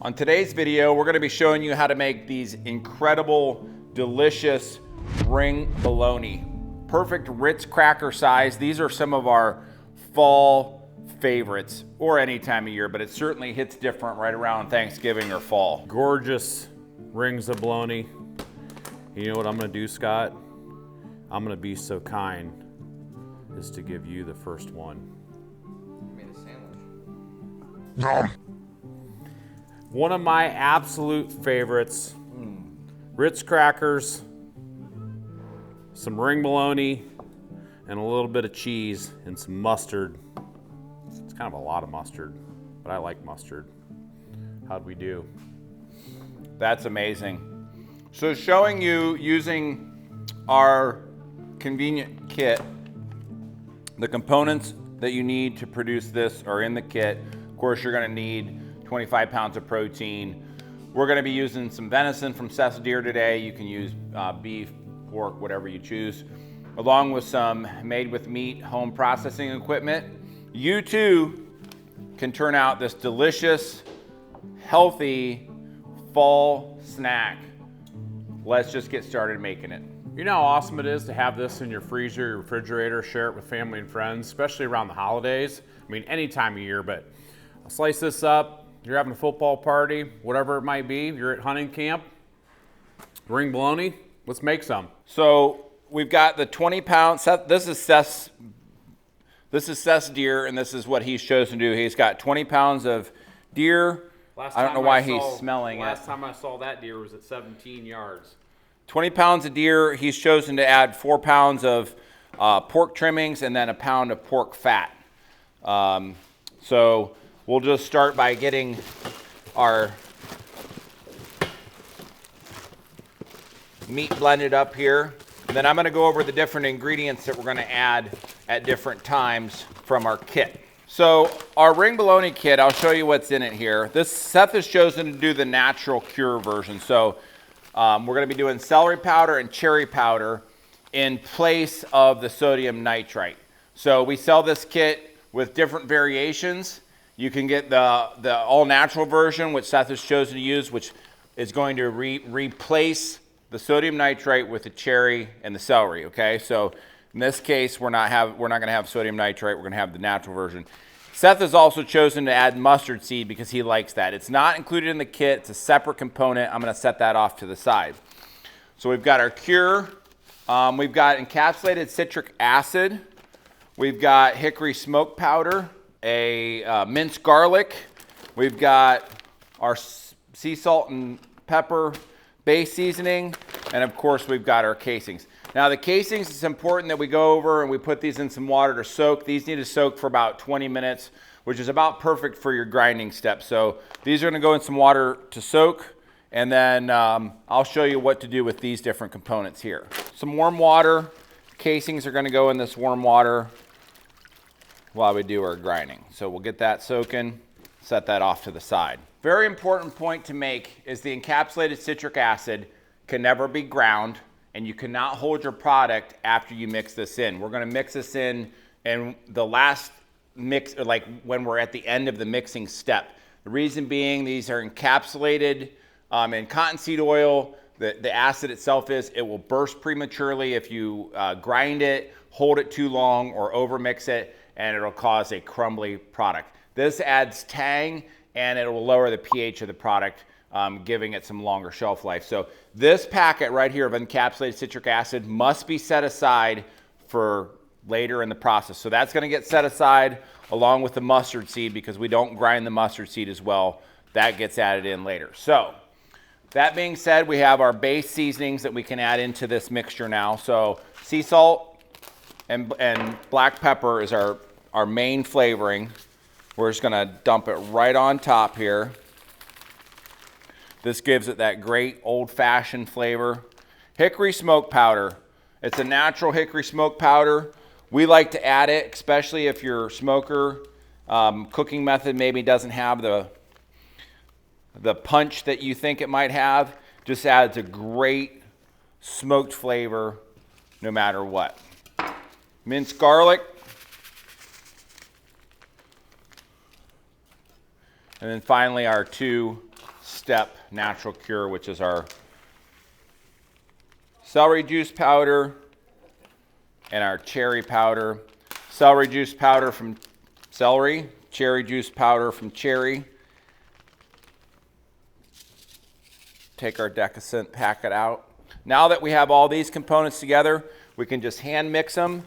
On today's video, we're going to be showing you how to make these incredible, delicious ring bologna. Perfect Ritz cracker size. These are some of our fall favorites, or any time of year, but it certainly hits different right around Thanksgiving or fall. Gorgeous rings of bologna. You know what I'm going to do, Scott? I'm going to be so kind as to give you the first one. You made a sandwich. No. One of my absolute favorites, Ritz crackers, some ring bologna, and a little bit of cheese and some mustard. It's kind of a lot of mustard, but I like mustard. How'd we do? That's amazing. So showing you using our convenient kit, the components that you need to produce this are in the kit. Of course, you're gonna need 25 pounds of protein. We're gonna be using some venison from Seth's deer today. You can use beef, pork, whatever you choose, along with some made with meat home processing equipment. You too can turn out this delicious, healthy fall snack. Let's just get started making it. You know how awesome it is to have this in your freezer, your refrigerator, share it with family and friends, especially around the holidays. I mean, any time of year, but I'll slice this up. You're having a football party, whatever it might be. You're at hunting camp, ring bologna. Let's make some. So we've got the 20 pound, this is Seth's deer, and this is what he's chosen to do. He's got 20 pounds of deer. I don't know why he's smelling it. Last time I saw that deer was at 17 yards. 20 pounds of deer. He's chosen to add 4 pounds of pork trimmings and then a pound of pork fat. So we'll just start by getting our meat blended up here. And then I'm gonna go over the different ingredients that we're gonna add at different times from our kit. So our ring bologna kit, I'll show you what's in it here. Seth has chosen to do the natural cure version. So we're gonna be doing celery powder and cherry powder in place of the sodium nitrite. So we sell this kit with different variations. You can get the all natural version, which Seth has chosen to use, which is going to replace the sodium nitrite with the cherry and the celery, okay? So in this case, we're not gonna have sodium nitrite, we're gonna have the natural version. Seth has also chosen to add mustard seed because he likes that. It's not included in the kit, it's a separate component. I'm gonna set that off to the side. So we've got our cure, we've got encapsulated citric acid, we've got hickory smoke powder, a minced garlic, we've got our sea salt and pepper base seasoning, and of course we've got our casings. Now the casings, it's important that we go over and we put these in some water to soak. These need to soak for about 20 minutes, which is about perfect for your grinding step. So these are gonna go in some water to soak, and then I'll show you what to do with these different components here. Some warm water, casings are gonna go in this warm water while we do our grinding. So we'll get that soaking, set that off to the side. Very important point to make is the encapsulated citric acid can never be ground, and you cannot hold your product after you mix this in. We're gonna mix this in the last mix, or like when we're at the end of the mixing step. The reason being, these are encapsulated in cottonseed oil. The acid itself it will burst prematurely if you grind it, hold it too long, or overmix it, and it'll cause a crumbly product. This adds tang, and it will lower the pH of the product, giving it some longer shelf life. So this packet right here of encapsulated citric acid must be set aside for later in the process. So that's gonna get set aside along with the mustard seed, because we don't grind the mustard seed as well. That gets added in later. So that being said, we have our base seasonings that we can add into this mixture now. So sea salt and black pepper is our main flavoring. We're just gonna dump it right on top here. This gives it that great old-fashioned flavor. Hickory smoke powder. It's a natural hickory smoke powder. We like to add it, especially if your smoker cooking method maybe doesn't have the punch that you think it might have. Just adds a great smoked flavor no matter what. Minced garlic. And then finally our 2 step natural cure, which is our celery juice powder and our cherry powder. Celery juice powder from celery, cherry juice powder from cherry. Take our decant, pack it out. Now that we have all these components together, we can just hand mix them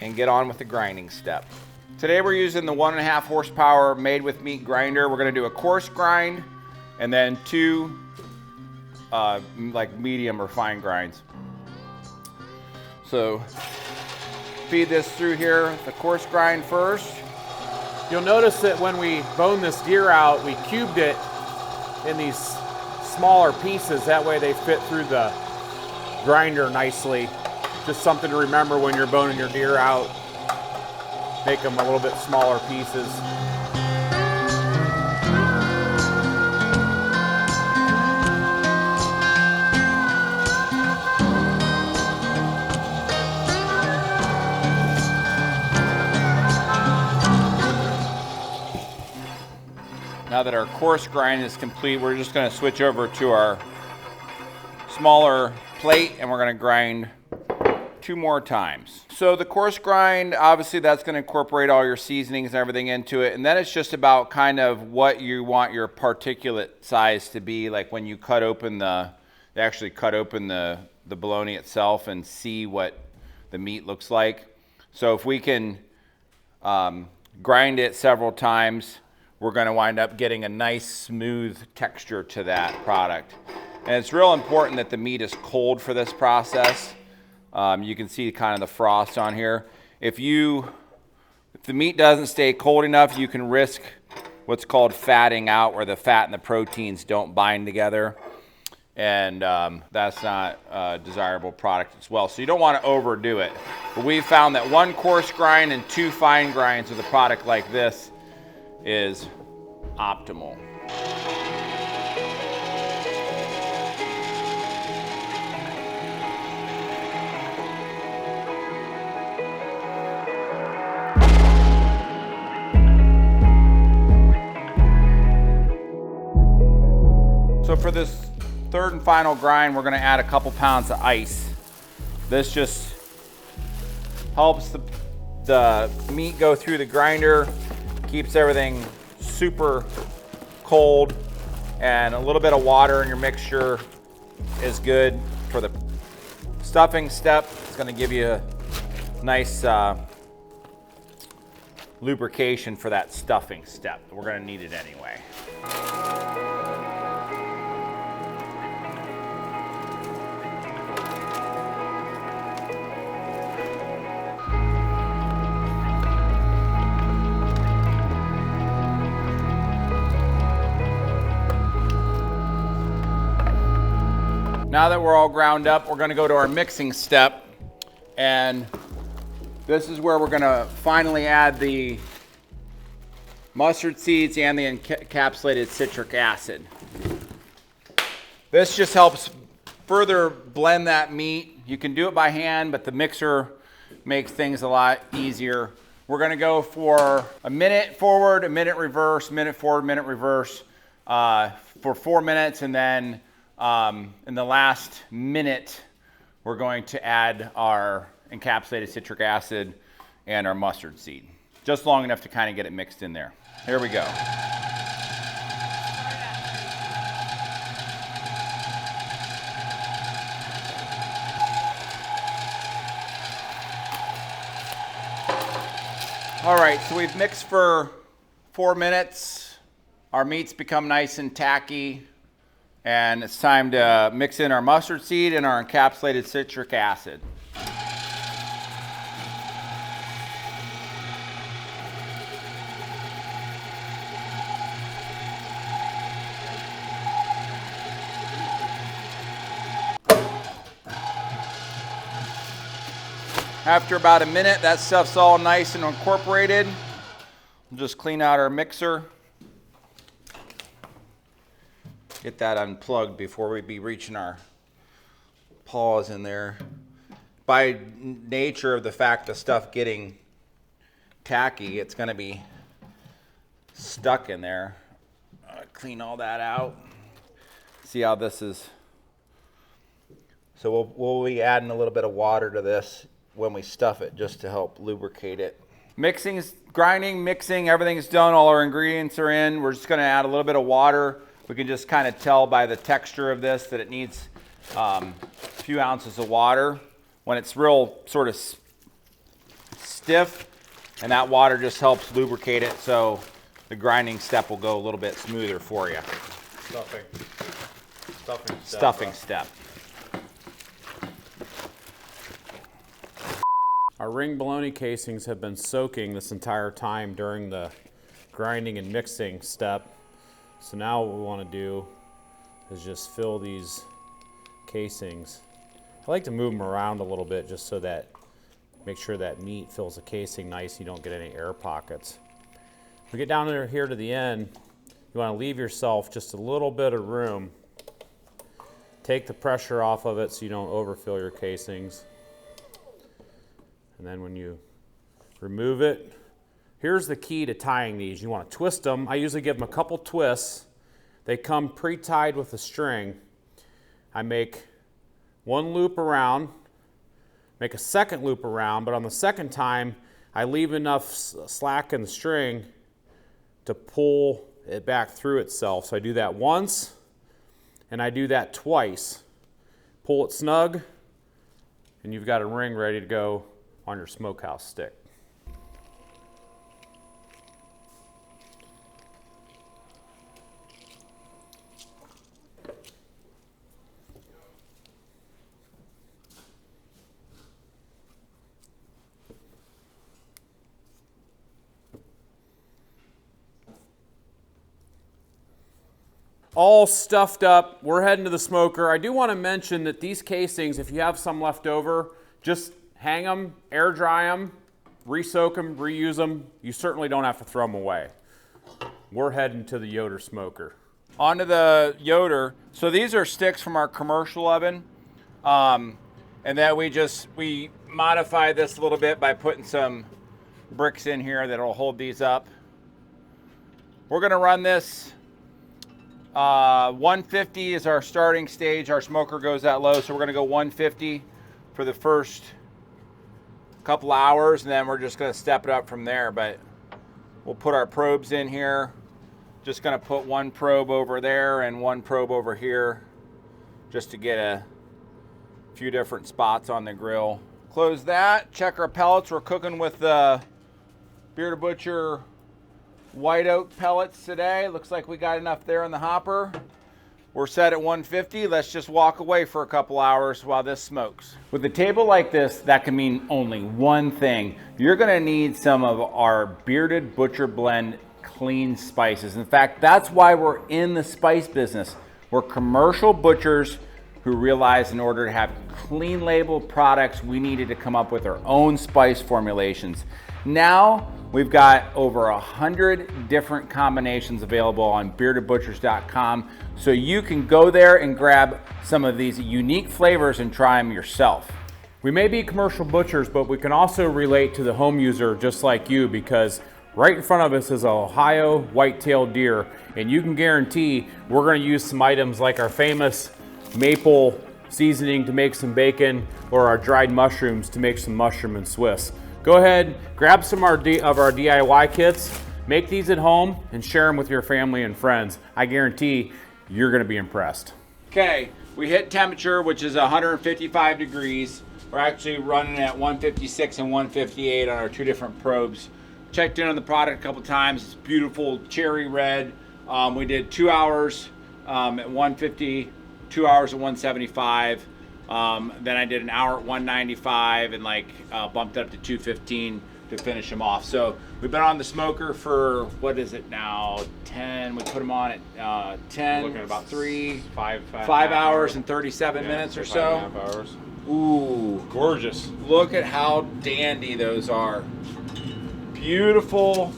and get on with the grinding step. Today we're using the 1.5 horsepower made with meat grinder. We're going to do a coarse grind and then 2 like medium or fine grinds. So feed this through here, the coarse grind first. You'll notice that when we bone this deer out, we cubed it in these smaller pieces. That way they fit through the grinder nicely. Just something to remember when you're boning your deer out. Make them a little bit smaller pieces. Now that our coarse grind is complete, we're just going to switch over to our smaller plate and we're going to grind 2 more times. So the coarse grind, obviously that's going to incorporate all your seasonings and everything into it. And then it's just about kind of what you want your particulate size to be. Like when you cut open the bologna itself and see what the meat looks like. So if we can grind it several times, we're going to wind up getting a nice smooth texture to that product. And it's real important that the meat is cold for this process. You can see kind of the frost on here. If the meat doesn't stay cold enough, you can risk what's called fatting out, where the fat and the proteins don't bind together. And that's not a desirable product as well. So you don't want to overdo it. But we've found that 1 coarse grind and 2 fine grinds with a product like this is optimal. So for this 3rd and final grind, we're going to add a couple pounds of ice. This just helps the meat go through the grinder, keeps everything super cold, and a little bit of water in your mixture is good for the stuffing step. It's going to give you a nice lubrication for that stuffing step. We're going to need it anyway. Now that we're all ground up, we're gonna go to our mixing step. And this is where we're gonna finally add the mustard seeds and the encapsulated citric acid. This just helps further blend that meat. You can do it by hand, but the mixer makes things a lot easier. We're gonna go for a minute forward, a minute reverse, minute forward, minute reverse for 4 minutes, and then in the last minute, we're going to add our encapsulated citric acid and our mustard seed. Just long enough to kind of get it mixed in there. Here we go. All right, so we've mixed for 4 minutes. Our meat's become nice and tacky. And it's time to mix in our mustard seed and our encapsulated citric acid. After about a minute, that stuff's all nice and incorporated. We'll just clean out our mixer. Get that unplugged before we be reaching our paws in there. By nature of the fact the stuff getting tacky, it's going to be stuck in there. Clean all that out. See how this is. So we'll be adding a little bit of water to this when we stuff it, just to help lubricate it. Grinding, mixing, everything's done. All our ingredients are in. We're just gonna add a little bit of water. We can just kind of tell by the texture of this that it needs a few ounces of water. When it's real sort of stiff, and that water just helps lubricate it, so the grinding step will go a little bit smoother for you. Stuffing step. Our ring bologna casings have been soaking this entire time during the grinding and mixing step. So now what we want to do is just fill these casings. I like to move them around a little bit just so that, make sure that meat fills the casing nice, you don't get any air pockets. We get down here to the end, you want to leave yourself just a little bit of room. Take the pressure off of it so you don't overfill your casings. And then when you remove it, here's the key to tying these. You want to twist them. I usually give them a couple twists. They come pre-tied with a string. I make one loop around, make a second loop around, but on the second time, I leave enough slack in the string to pull it back through itself. So I do that once, and I do that twice. Pull it snug, and you've got a ring ready to go on your smokehouse stick. All stuffed up, we're heading to the smoker. I do want to mention that these casings, if you have some left over, just hang them, air dry them, re-soak them, reuse them. You certainly don't have to throw them away. We're heading to the Yoder smoker. Onto the Yoder. So these are sticks from our commercial oven. And then we modify this a little bit by putting some bricks in here that'll hold these up. We're gonna run this 150 is our starting stage. Our smoker goes that low, so we're gonna go 150 for the first couple hours, and then we're just going to step it up from there. But we'll put our probes in here. Just going to put one probe over there and one probe over here, just to get a few different spots on the grill. Close that. Check our pellets. We're cooking with the Bearded Butcher white oak pellets today. Looks like we got enough there in the hopper. We're set at 150. Let's just walk away for a couple hours while this smokes. With a table like this, that can mean only one thing. You're gonna need some of our Bearded Butcher Blend clean spices. In fact, that's why we're in the spice business. We're commercial butchers who realized in order to have clean label products, we needed to come up with our own spice formulations. Now, we've got over 100 different combinations available on beardedbutchers.com, so you can go there and grab some of these unique flavors and try them yourself. We may be commercial butchers, but we can also relate to the home user just like you, because right in front of us is a Ohio white-tailed deer, and you can guarantee we're going to use some items like our famous maple seasoning to make some bacon, or our dried mushrooms to make some mushroom and Swiss. Go ahead, grab some of our DIY kits, make these at home, and share them with your family and friends. I guarantee you're gonna be impressed. Okay, we hit temperature, which is 155 degrees. We're actually running at 156 and 158 on our two different probes. Checked in on the product a couple times. It's beautiful cherry red. We did 2 hours at 150, 2 hours at 175. Then I did an hour at 195 and bumped up to 215 to finish them off. So we've been on the smoker for, what is it now, 10, we put them on at 10, Looking at about 5 hours and 37 minutes or so. 5.5 hours. Ooh, Gorgeous. look at how dandy those are. Beautiful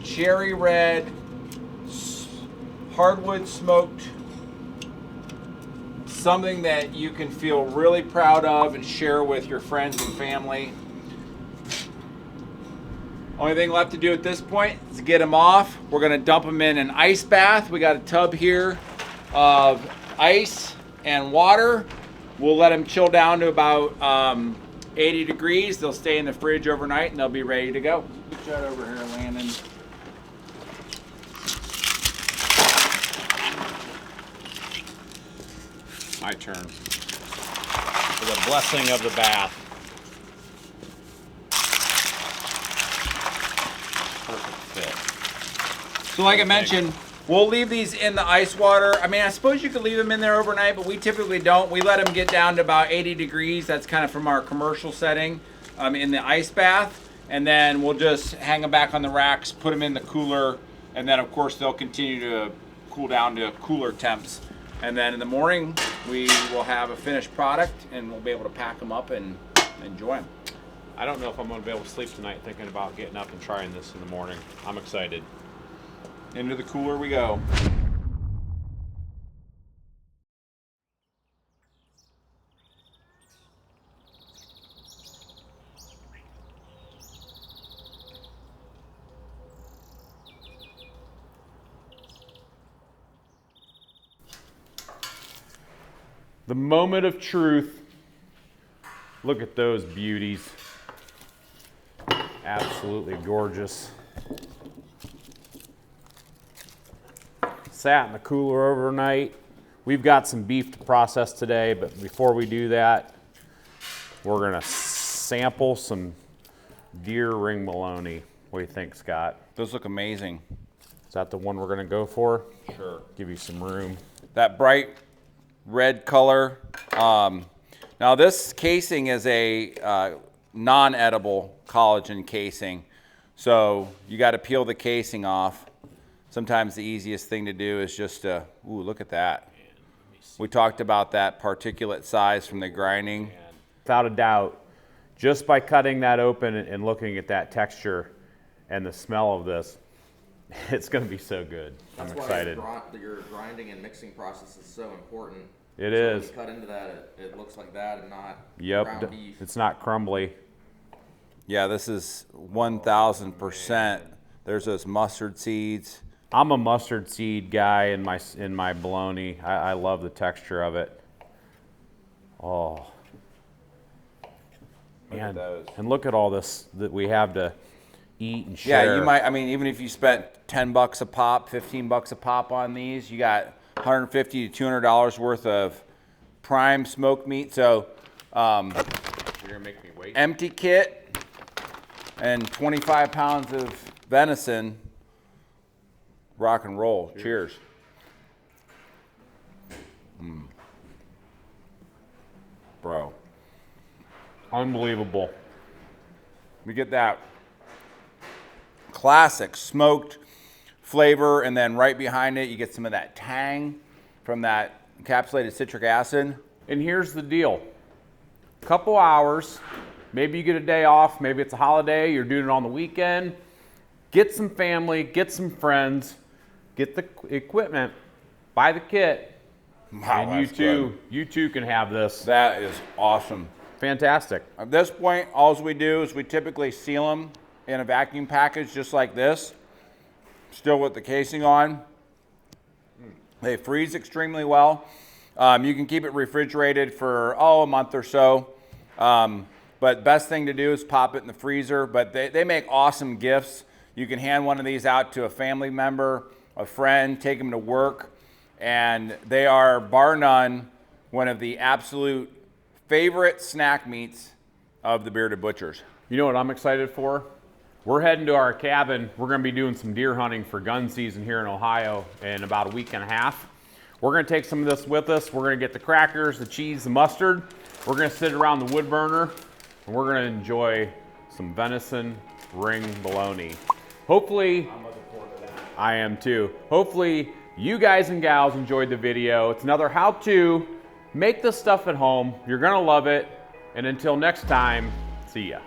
cherry red, hardwood smoked, something that you can feel really proud of and share with your friends and family. Only thing left to do at this point is get them off. We're gonna dump them in an ice bath. We got a tub here of ice and water. We'll let them chill down to about 80 degrees. They'll stay in the fridge overnight and they'll be ready to go. Put that over here, Landon. My turn. For the blessing of the bath. Perfect fit. So like I mentioned, we'll leave these in the ice water. I mean, I suppose you could leave them in there overnight, but we typically don't. We let them get down to about 80 degrees. That's kind of from our commercial setting in the ice bath. And then we'll just hang them back on the racks, put them in the cooler, and then of course they'll continue to cool down to cooler temps. And then in the morning, we will have a finished product and we'll be able to pack them up and enjoy them. I don't know if I'm going to be able to sleep tonight thinking about getting up and trying this in the morning. I'm excited. Into the cooler we go. The moment of truth. Look at those beauties. Absolutely gorgeous. Sat in the cooler overnight. We've got some beef to process today, but before we do that, we're gonna sample some deer ring bologna. What do you think, Scott? Those look amazing. Is that the one we're gonna go for? Sure. Give you some room. That bright red color. Now this casing is a non-edible collagen casing. So you got to peel the casing off. Sometimes the easiest thing to do is just to, ooh, look at that. We talked about that particulate size from the grinding. Without a doubt, just by cutting that open and looking at that texture and the smell of this, it's going to be so good. I'm excited. That's why your grinding and mixing process is so important. It So is. when you cut into that, it looks like that and not Yep, ground beef. it's not crumbly. Yeah, this is 1,000%. There's those mustard seeds. I'm a mustard seed guy in my bologna. I love the texture of it. Oh. Look at those. And look at all this that we have to eat and share. Yeah, you might, I mean, even if you spent 10 bucks a pop, 15 bucks a pop on these, you got $150 to $200 worth of prime smoked meat. So, You're gonna make me wait. empty kit and 25 pounds of venison. Rock and roll. Cheers. Bro, Unbelievable. we get that classic smoked flavor, and then right behind it, you get some of that tang from that encapsulated citric acid. And here's the deal. Couple hours, maybe you get a day off, maybe it's a holiday, you're doing it on the weekend. Get some family, get some friends, get the equipment, buy the kit, Wow, and that's good. you too can have this. That is awesome. Fantastic. At this point, all we do is we typically seal them in a vacuum package just like this, still with the casing on. They freeze extremely well. You can keep it refrigerated for, a month or so. But best thing to do is pop it in the freezer. But they make awesome gifts. You can hand one of these out to a family member, a friend, take them to work. And they are, bar none, one of the absolute favorite snack meats of the Bearded Butchers. You know what I'm excited for? We're heading to our cabin. We're going to be doing some deer hunting for gun season here in Ohio in about a week and a half. We're going to take some of this with us. We're going to get the crackers, the cheese, the mustard. We're going to sit around the wood burner, and we're going to enjoy some venison ring bologna. Hopefully, I'm looking forward to that. I am too. Hopefully, you guys and gals enjoyed the video. It's another how-to. Make this stuff at home. You're going to love it. And until next time, see ya.